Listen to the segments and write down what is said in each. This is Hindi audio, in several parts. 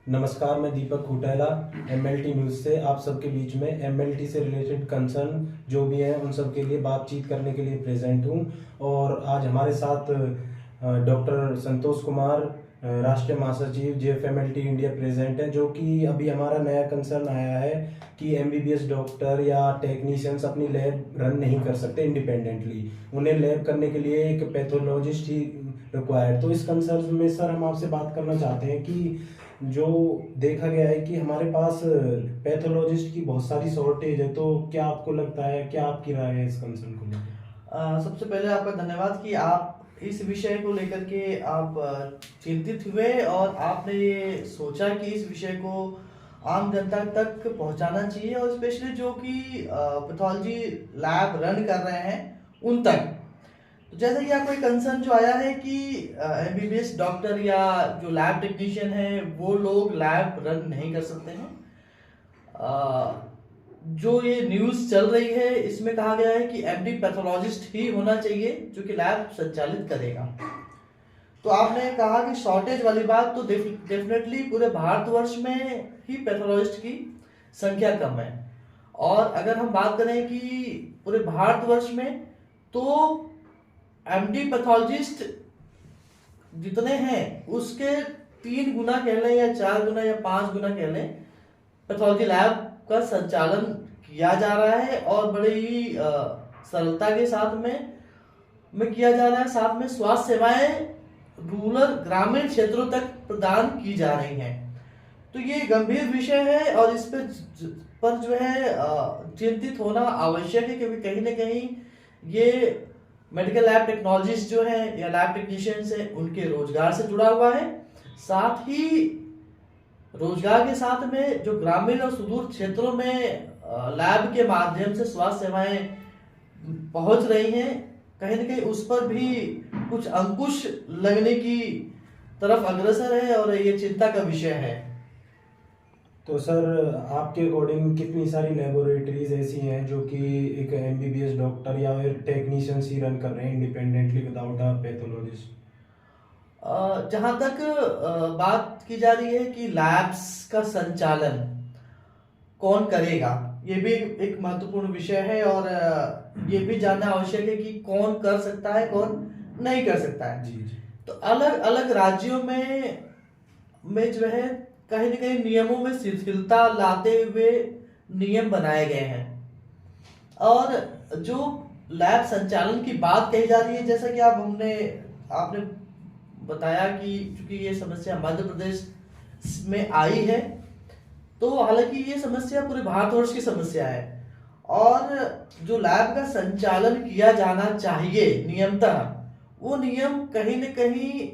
नमस्कार, मैं दीपक खुटेला एमएलटी न्यूज़ से आप सबके बीच में एमएलटी से रिलेटेड कंसर्न जो भी हैं उन सब के लिए बातचीत करने के लिए प्रेजेंट हूं। और आज हमारे साथ डॉक्टर संतोष कुमार, राष्ट्रीय महासचिव जेएफएमएलटी इंडिया प्रेजेंट हैं, जो कि अभी हमारा नया कंसर्न आया है कि एमबीबीएस डॉक्टर या टेक्नीशियंस अपनी लैब रन नहीं कर सकते इंडिपेंडेंटली। उन्हें लैब करने के लिए एक पैथोलॉजिस्ट ही रिक्वायर्ड। तो इस कंसर्न में सर हम आपसे बात करना चाहते हैं कि जो देखा गया है कि हमारे पास पैथोलॉजिस्ट की बहुत सारी शॉर्टेज है, तो क्या आपको लगता है, क्या आपकी राय है इस कंसर्न को लेकर? सबसे पहले आपका धन्यवाद कि आप इस विषय को लेकर के आप चिंतित हुए और आपने ये सोचा कि इस विषय को आम जनता तक पहुंचाना चाहिए और स्पेशली जो कि पैथोलॉजी लैब रन कर रहे हैं उन तक। तो जैसा कि आपको एक कंसर्न जो आया है कि एमबीबीएस डॉक्टर या जो लैब टेक्नीशियन है वो लोग लैब रन नहीं कर सकते हैं। जो ये न्यूज़ चल रही है इसमें कहा गया है कि एमडी पैथोलॉजिस्ट ही होना चाहिए जो कि लैब संचालित करेगा। तो आपने कहा कि शॉर्टेज वाली बात, तो डेफिनेटली पूरे भारतवर्ष में ही पैथोलॉजिस्ट की संख्या कम है। और अगर हम बात करें कि पूरे भारतवर्ष में तो एमडी पैथोलॉजिस्ट जितने हैं उसके 3 गुना कह लें या 4 गुना या 5 गुना कह लें पैथोलॉजी लैब का संचालन किया जा रहा है और बड़े ही सरलता के साथ में किया जा रहा है। साथ में स्वास्थ्य सेवाएं रूरल ग्रामीण क्षेत्रों तक प्रदान की जा रही हैं। तो ये गंभीर विषय है और इस पर जो है चिंतित होना आवश्यक है, क्योंकि कहीं ना कहीं ये मेडिकल लैब टेक्नोलॉजिस्ट जो है या लैब टेक्नीशियंस है उनके रोजगार से जुड़ा हुआ है। साथ ही रोजगार के साथ में जो ग्रामीण और सुदूर क्षेत्रों में लैब के माध्यम से स्वास्थ्य सेवाएं पहुंच रही हैं, कहीं ना कहीं उस पर भी कुछ अंकुश लगने की तरफ अग्रसर है और ये चिंता का विषय है। तो सर आपके अकॉर्डिंग कितनी सारी लेबोरेटरीज ऐसी हैं जो कि एक एमबीबीएस डॉक्टर या फिर टेक्नीशियंस ही रन कर रहे हैं इंडिपेंडेंटली विदाउट अ पैथोलॉजिस्ट? जहां तक बात की जा रही है कि लैब्स का संचालन कौन करेगा, ये भी एक महत्वपूर्ण विषय है और ये भी जानना आवश्यक है कि कौन कर सकता है कौन नहीं कर सकता है। जी। तो अलग अलग राज्यों में जो है कहीं ना कहीं नियमों में शिथिलता लाते हुए नियम बनाए गए हैं। और जो लैब संचालन की बात कही जा रही है, जैसा कि आपने बताया कि चूंकि ये समस्या मध्य प्रदेश में आई है, तो हालांकि ये समस्या पूरे भारतवर्ष की समस्या है और जो लैब का संचालन किया जाना चाहिए नियमतः, वो नियम कहीं न कहीं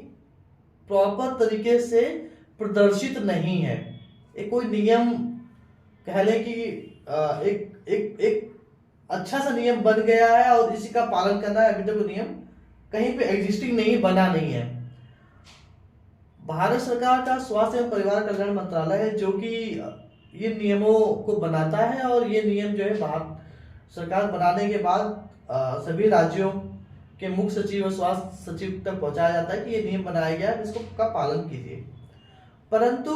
प्रॉपर तरीके से प्रदर्शित नहीं है। एक कोई नियम कह लें कि एक अच्छा सा नियम बन गया है और इसी का पालन करना है, अभी तक वो नियम कहीं पे एग्जिस्टिंग नहीं बना नहीं है। भारत सरकार का स्वास्थ्य एवं परिवार कल्याण मंत्रालय है जो कि ये नियमों को बनाता है और ये नियम जो है भारत सरकार बनाने के बाद सभी राज्यों के मुख्य सचिव और स्वास्थ्य सचिव तक पहुंचाया जाता है कि ये नियम बनाया गया है, इसको का पालन कीजिए। परंतु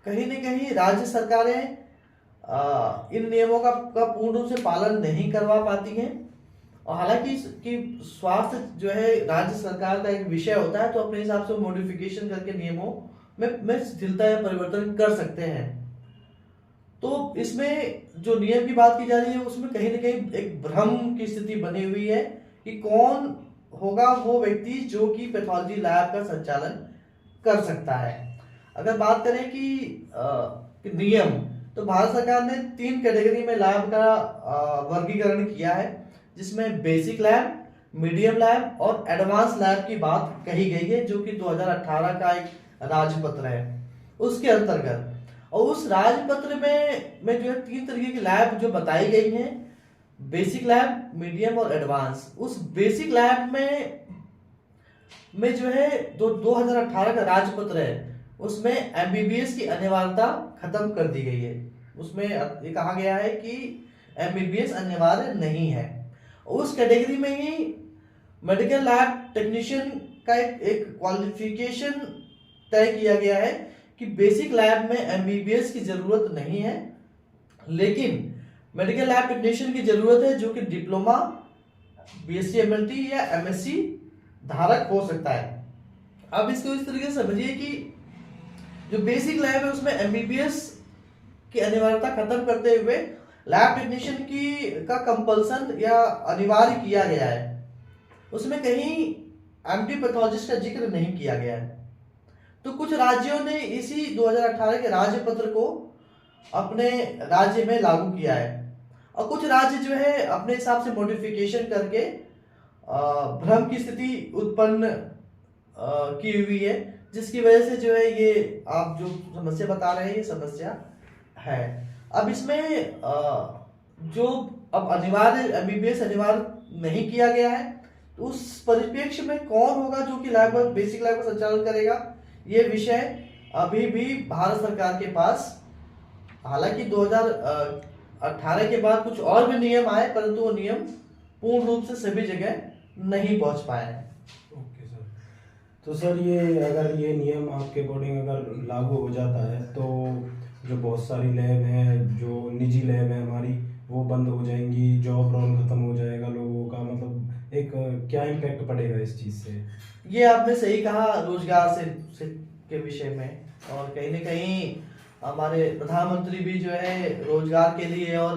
कहीं न कहीं राज्य सरकारें इन नियमों का पूर्ण रूप से पालन नहीं करवा पाती हैं। और हालांकि कि स्वास्थ्य जो है राज्य सरकार का एक विषय होता है, तो अपने हिसाब से मॉडिफिकेशन करके नियमों में शिथिलता या परिवर्तन कर सकते हैं। तो इसमें जो नियम की बात की जा रही है उसमें कहीं ना कहीं एक भ्रम की स्थिति बनी हुई है कि कौन होगा वो व्यक्ति जो कि पैथोलॉजी लैब का संचालन कर सकता है। अगर बात करें कि नियम, तो भारत सरकार ने 3 कैटेगरी में लैब का वर्गीकरण किया है, जिसमें बेसिक लैब, मीडियम लैब और एडवांस लैब की बात कही गई है, जो कि 2018 का एक राजपत्र है उसके अंतर्गत। और उस राजपत्र में जो है 3 तरीके की लैब जो बताई गई हैं, बेसिक लैब, मीडियम और एडवांस। उस बेसिक लैब में जो है 2018 का राजपत्र है, उसमें एमबीबीएस की अनिवार्यता खत्म कर दी गई है। उसमें ये कहा गया है कि एमबीबीएस अनिवार्य नहीं है। उस कैटेगरी में ही मेडिकल लैब टेक्नीशियन का एक क्वालिफिकेशन तय किया गया है कि बेसिक लैब में एमबीबीएस की जरूरत नहीं है, लेकिन मेडिकल लैब टेक्नीशियन की जरूरत है जो कि डिप्लोमा, बीएससी एमएलटी या एमएससी धारक हो सकता है। अब इसको इस तरीके से समझिए कि जो बेसिक लैब है उसमें एमबीबीएस की अनिवार्यता खत्म करते हुए लैब टेक्नीशियन की का कंपल्सन या अनिवार्य किया गया है। उसमें कहीं एमडी पैथोलॉजिस्ट का जिक्र नहीं किया गया है। तो कुछ राज्यों ने इसी 2018 के राज्य पत्र को अपने राज्य में लागू किया है, और कुछ राज्य जो है अपने हिसाब से मॉडिफिकेशन करके भ्रम की स्थिति उत्पन्न की हुई है, जिसकी वजह से जो है ये आप जो समस्या बता रहे हैं ये समस्या है। अब इसमें जो अब अनिवार्य एमबीबीएस अनिवार्य नहीं किया गया है, तो उस परिप्रेक्ष्य में कौन होगा जो कि लैब बेसिक लैब का संचालन करेगा, ये विषय अभी भी भारत सरकार के पास, हालांकि 2018 के बाद कुछ और भी नियम आए, परंतु वो नियम पूर्ण रूप से सभी जगह नहीं पहुंच पाए हैं। Okay sir. तो सर ये अगर ये नियम आपके अकॉर्डिंग अगर लागू हो जाता है तो जो बहुत सारी लैब हैं, जो निजी लैब है हमारी, वो बंद हो जाएंगी, जॉब रोल खत्म हो जाएगा लोगों का, मतलब एक क्या इम्पैक्ट पड़ेगा इस चीज़ से? ये आपने सही कहा रोजगार से के विषय में, और कहीं न कहीं हमारे प्रधानमंत्री भी जो है रोजगार के लिए और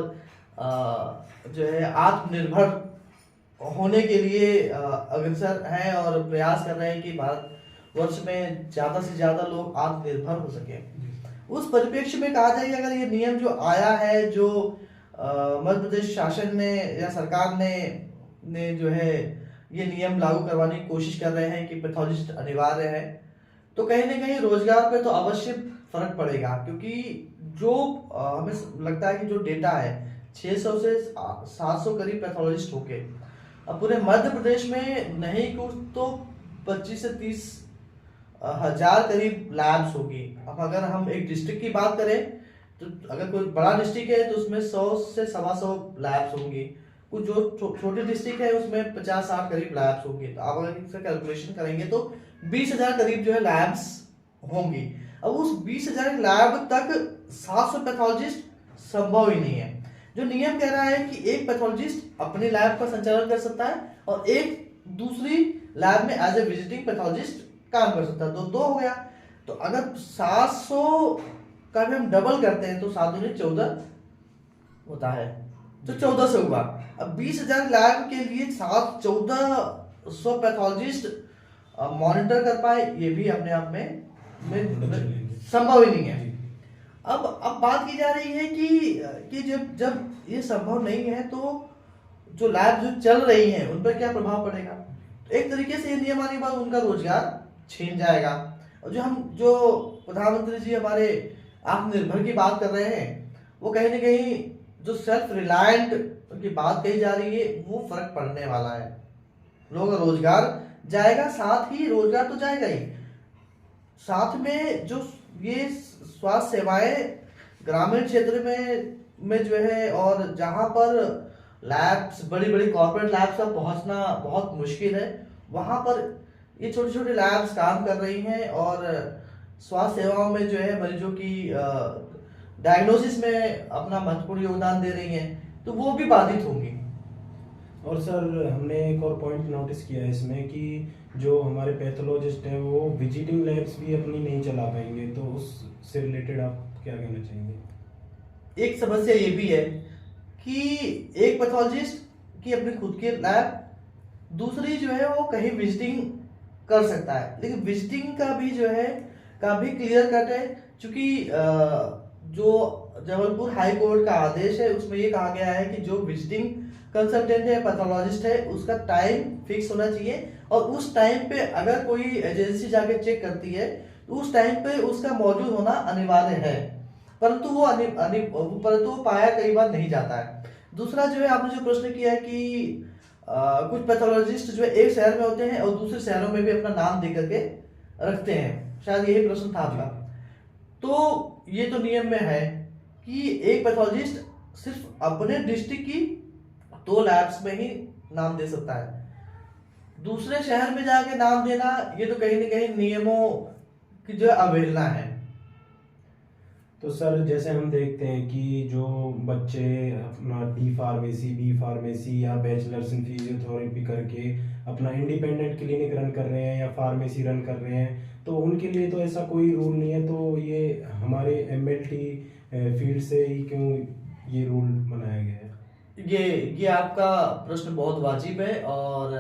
जो है आत्मनिर्भर होने के लिए अग्रसर हैं और प्रयास कर रहे हैं कि भारतवर्ष में ज़्यादा से ज़्यादा लोग आत्मनिर्भर हो सके। उस परिप्रेक्ष्य में कहा जाए अगर ये नियम जो आया है, जो मध्य प्रदेश शासन ने या सरकार ने जो है ये नियम लागू करवाने की कोशिश कर रहे हैं कि पैथोलॉजिस्ट अनिवार्य है, तो कहीं ना कहीं रोजगार पे तो अवश्य फर्क पड़ेगा, क्योंकि जो हमें लगता है कि जो डेटा है 600 से 700 करीब पैथोलॉजिस्ट होंगे। अब पूरे मध्य प्रदेश में नहीं कुछ तो 25 से 30 हजार करीब लैब्स होगी। अब अगर हम एक डिस्ट्रिक्ट की बात करें तो अगर कोई बड़ा डिस्ट्रिक्ट है तो उसमें 100 से 125 लैब्स होंगी, कुछ जो छोटी डिस्ट्रिक्ट है उसमें 50-60 करीब लैब्स होंगी। तो आप अगर इसका कैलकुलेशन करेंगे तो 20,000 करीब जो है लैब्स होंगी। अब उस 20,000 लैब तक 700 पैथोलॉजिस्ट संभव ही नहीं है। जो नियम कह रहा है कि एक पैथोलॉजिस्ट अपने लैब का संचालन कर सकता है और एक दूसरी लैब में एज ए विजिटिंग पैथोलॉजिस्ट काम कर सकता है, तो 2 हो गया। तो अगर 700 का भी हम डबल करते हैं तो 7 दूनी 14 होता है, तो 1400 हुआ। अब 20,000 लैब के लिए 1400 पैथोलॉजिस्ट मॉनिटर कर पाए, ये भी अपने आप में संभव ही नहीं है। अब बात की जा रही है कि जब ये संभव नहीं है तो जो लैब जो चल रही हैं उन पर क्या प्रभाव पड़ेगा। तो एक तरीके से ये नियम आने के बाद उनका रोजगार छीन जाएगा। और जो प्रधानमंत्री जी हमारे आत्मनिर्भर की बात कर रहे हैं, वो कहीं ना कहीं जो सेल्फ रिलायंट की बात कही जा रही है वो फर्क पड़ने वाला है। लोगों का रोजगार जाएगा, साथ ही रोजगार तो जाएगा ही, साथ में जो ये स्वास्थ्य सेवाएं ग्रामीण क्षेत्र में जो है, और जहां पर लैब्स बड़ी बड़ी कॉर्पोरेट लैब्स का पहुंचना बहुत मुश्किल है, वहां पर ये छोटे छोटे लैब्स काम कर रही हैं और स्वास्थ्य सेवाओं में जो है मरीजों की डायग्नोसिस में अपना महत्वपूर्ण योगदान दे रही हैं, तो वो भी बाधित होंगी। और सर हमने एक और पॉइंट नोटिस किया है इसमें कि जो हमारे पैथोलॉजिस्ट हैं वो विजिटिंग लैब्स भी अपनी नहीं चला पाएंगे, तो उससे रिलेटेड आप क्या कहना चाहेंगे? एक समस्या ये भी है कि एक पैथोलॉजिस्ट की अपनी खुद की लैब, दूसरी जो है वो कहीं विजिटिंग कर सकता है, लेकिन विजिटिंग का भी जो है काफी क्लियर कट है, क्योंकि जो जबलपुर हाई कोर्ट का आदेश है उसमें ये कहा गया है कि जो विजिटिंग कंसल्टेंट है, पैथोलॉजिस्ट है, उसका टाइम फिक्स होना चाहिए और उस टाइम पे अगर कोई एजेंसी जाके चेक करती है तो उस टाइम पे उसका मौजूद होना अनिवार्य है, परंतु वो पाया कई बार नहीं जाता है। दूसरा जो है आपने जो प्रश्न किया है कि कुछ पैथोलॉजिस्ट जो है एक शहर में होते हैं और दूसरे शहरों में भी अपना नाम दे करके रखते हैं, शायद यही प्रश्न था आपका। तो ये तो नियम में है कि एक पैथोलॉजिस्ट सिर्फ अपने डिस्ट्रिक्ट की 2 लैब्स में ही नाम दे सकता है, दूसरे शहर में जाके नाम देना ये तो कहीं ना कहीं नियमों की जो अवहेलना है। तो सर जैसे हम देखते हैं कि जो बच्चे अपना डी फार्मेसी, बी फार्मेसी या बैचलर्स इन फिजियोथेरेपी करके अपना इंडिपेंडेंट क्लिनिक रन कर रहे हैं या फार्मेसी रन कर रहे हैं, तो उनके लिए तो ऐसा कोई रूल नहीं है, तो ये हमारे एमएलटी फील्ड से ही क्यों ये रूल बनाया गया है? ये आपका प्रश्न बहुत वाजिब है और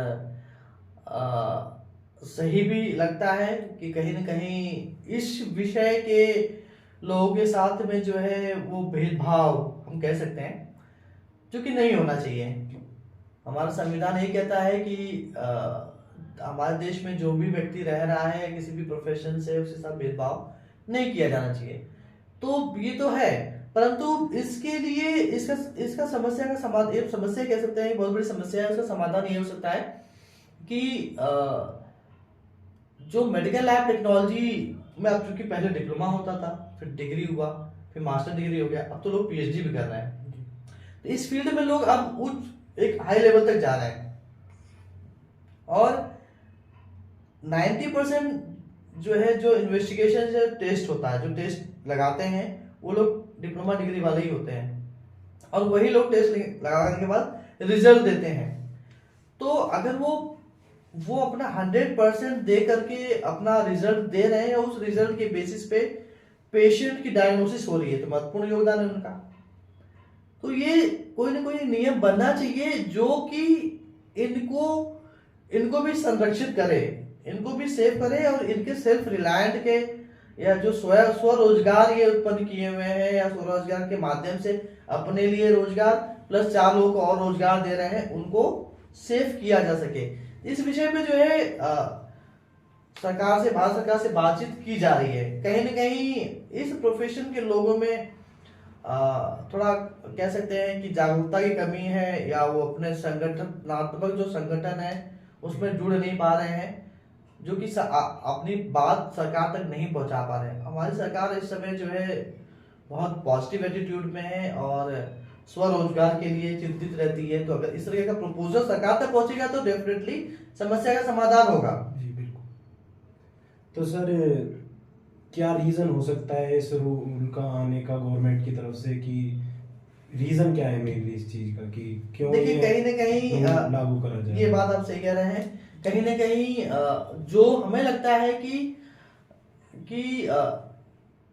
सही भी लगता है कि कहीं न कहीं इस विषय के लोगों के साथ में जो है वो भेदभाव हम कह सकते हैं, जो कि नहीं होना चाहिए। हमारा संविधान यही कहता है कि हमारे देश में जो भी व्यक्ति रह रहा है किसी भी प्रोफेशन से, उसके साथ भेदभाव नहीं किया जाना चाहिए। तो ये तो है, परंतु इसके लिए इसका समस्या का समाधान, ये समस्या कह सकते हैं, बहुत बड़ी समस्या है। उसका समाधान ये हो सकता है कि जो मेडिकल लैब टेक्नोलॉजी में अब चूंकि पहले डिप्लोमा होता था, फिर डिग्री हुआ, फिर मास्टर डिग्री हो गया, अब तो लोग पीएचडी भी कर रहे हैं। तो इस फील्ड में लोग अब उच्च एक हाई लेवल तक जा रहे हैं और 90% जो है, जो इन्वेस्टिगेशन जो टेस्ट होता है, जो टेस्ट लगाते हैं, वो लोग डिप्लोमा डिग्री वाले ही होते हैं और वही लोग टेस्ट लगाने के बाद रिजल्ट देते हैं। तो अगर वो अपना 100% दे करके अपना रिजल्ट दे रहे हैं, उस रिजल्ट के बेसिस पे पेशेंट की डायग्नोसिस हो रही है, तो महत्वपूर्ण योगदान है उनका। तो ये कोई ना कोई नियम बनना चाहिए जो कि इनको भी संरक्षित करे, इनको भी सेव करे और इनके सेल्फ रिलायंट के या जो स्वरोजगार ये उत्पन्न किए हुए हैं या स्वरोजगार के माध्यम से अपने लिए रोजगार प्लस 4 लोगों को और रोजगार दे रहे हैं, उनको सेव किया जा सके। इस विषय में जो है भारत सरकार से बातचीत की जा रही है। कहीं न कहीं इस प्रोफेशन के लोगों में थोड़ा कह सकते हैं कि जागरूकता की कमी है, या वो अपने संगठनात्मक जो संगठन है उसमें जुड़ नहीं पा रहे हैं, जो कि अपनी बात सरकार तक नहीं पहुंचा पा रहे हैं। हमारी सरकार इस समय जो है बहुत पॉजिटिव एटीट्यूड में है और स्वरोजगार के लिए चिंतित रहती है। तो अगर इस तरह का प्रपोजल सरकार तक पहुंचेगा तो डेफिनेटली समस्या का समाधान होगा। जी बिल्कुल। तो सर क्या रीजन हो सकता है इस रूल का आने का गवर्नमेंट की तरफ से, कि रीजन क्या है मेनली इस चीज का, कि क्यों देखिए कहीं ना कहीं लागू करा जाए? ये बात आप सही कह रहे हैं। कहीं ना कहीं जो हमें लगता है कि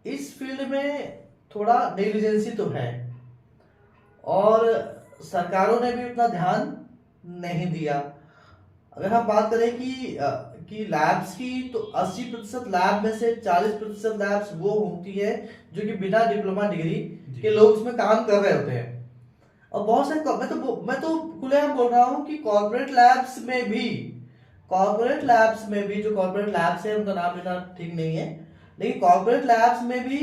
इस फील्ड में थोड़ा नेग्लिजेंसी तो है और सरकारों ने भी उतना ध्यान नहीं दिया। अगर हम बात करें कि लैब्स की, तो 80% लैब में से 40% लैब्स वो होती है जो कि बिना डिप्लोमा डिग्री के लोग उसमें काम कर रहे होते हैं। और बहुत से मैं तो खुलेआम बोल रहा हूँ कि कॉर्पोरेट लैब्स में भी जो कॉर्पोरेट लैब्स है उनका नाम लेना ठीक नहीं है, लेकिन कॉर्पोरेट लैब्स में भी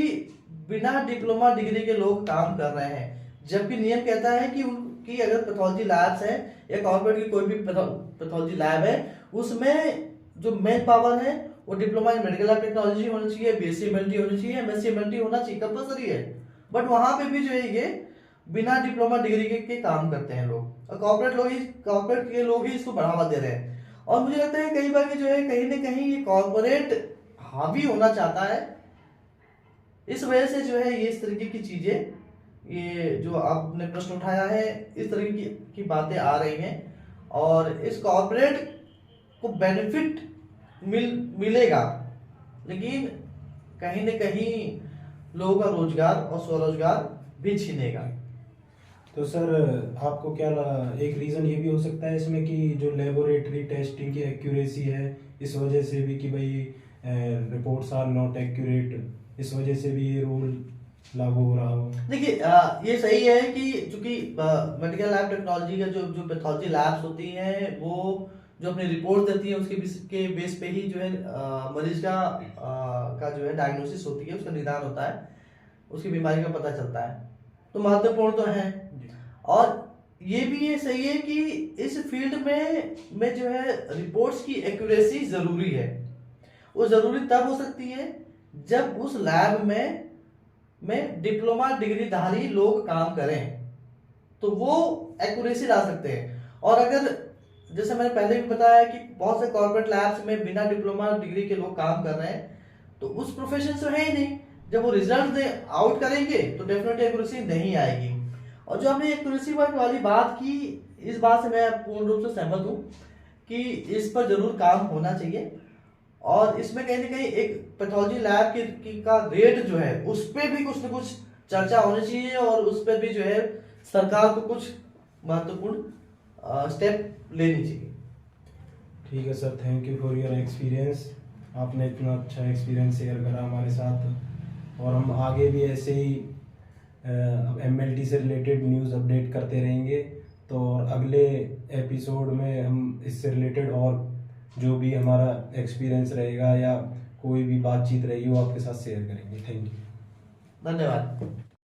बिना डिप्लोमा डिग्री के लोग काम कर रहे हैं। जबकि नियम कहता है कि उनकी अगर पैथोलॉजी लैब्स है या कॉर्पोरेट की कोई भी पैथोलॉजी लैब है, उसमें जो मेन पावर है वो diploma in medical lab technology होनी चाहिए, बीएससी एमएलटी होनी चाहिए, एमएससी एमएलटी होना चाहिए, कंपलसरी है। बट वहां पे भी जो है ये बिना डिप्लोमा डिग्री के काम करते हैं लोग, और कॉर्पोरेट के लोग ही इसको बढ़ावा दे रहे हैं। और मुझे लगता है कई बार जो है कहीं ना कहीं ये कॉर्पोरेट हावी होना चाहता है, इस वजह से जो है ये इस तरीके की चीजें, ये जो आपने प्रश्न उठाया है, इस तरीके की बातें आ रही हैं और इस कॉर्पोरेट को बेनिफिट मिलेगा, लेकिन कहीं न कहीं लोगों का रोजगार और स्वरोजगार भी छीनेगा। तो सर आपको क्या एक रीज़न ये भी हो सकता है इसमें कि जो लेबोरेटरी टेस्टिंग की एक्यूरेसी है, इस वजह से भी कि भाई रिपोर्ट्स आर नॉट एक्यूरेट, इस वजह से भी ये रूल लागू हो रहा हो? देखिए ये सही है कि चूंकि मेडिकल लैब टेक्नोलॉजी का जो पैथोलॉजी लैब्स होती हैं वो जो अपनी रिपोर्ट देती है उसके बेस पे ही जो है मरीज का जो है डायग्नोसिस होती है, उसका निदान होता है, उसकी बीमारी का पता चलता है। तो महत्वपूर्ण तो है। और ये भी ये सही है कि इस फील्ड में जो है रिपोर्ट्स की एक्यूरेसी जरूरी है। वो जरूरी तब हो सकती है जब उस लैब में डिप्लोमा डिग्रीधारी लोग काम करें, तो वो एक्यूरेसी ला सकते हैं। और अगर जैसे मैंने पहले भी बताया कि बहुत से कॉर्पोरेट लैब्स में बिना डिप्लोमा डिग्री के लोग काम कर रहे हैं, तो उस प्रोफेशन से है ही नहीं। जब वो रिजल्ट दे आउट करेंगे तो डेफिनेटली एक्यूरेसी नहीं आएगी। और जो हमने एक्यूरेसी वाली बात की, इस बात से मैं पूर्ण रूप से सहमत हूँ कि इस पर जरूर काम होना चाहिए। और इसमें कहीं ना कहीं एक पैथोलॉजी लैब का रेट जो है उस पर भी कुछ ना कुछ चर्चा होनी चाहिए, और उस पर भी जो है सरकार को कुछ महत्वपूर्ण स्टेप लेनी चाहिए। ठीक है sir, thank you for your experience. आपने इतना अच्छा एक्सपीरियंस शेयर करा हमारे साथ, और हम आगे भी ऐसे ही MLT से रिलेटेड न्यूज़ अपडेट करते रहेंगे। तो और अगले एपिसोड में हम इससे रिलेटेड और जो भी हमारा एक्सपीरियंस रहेगा या कोई भी बातचीत रहेगी वो आपके साथ शेयर करेंगे। Thank you. धन्यवाद।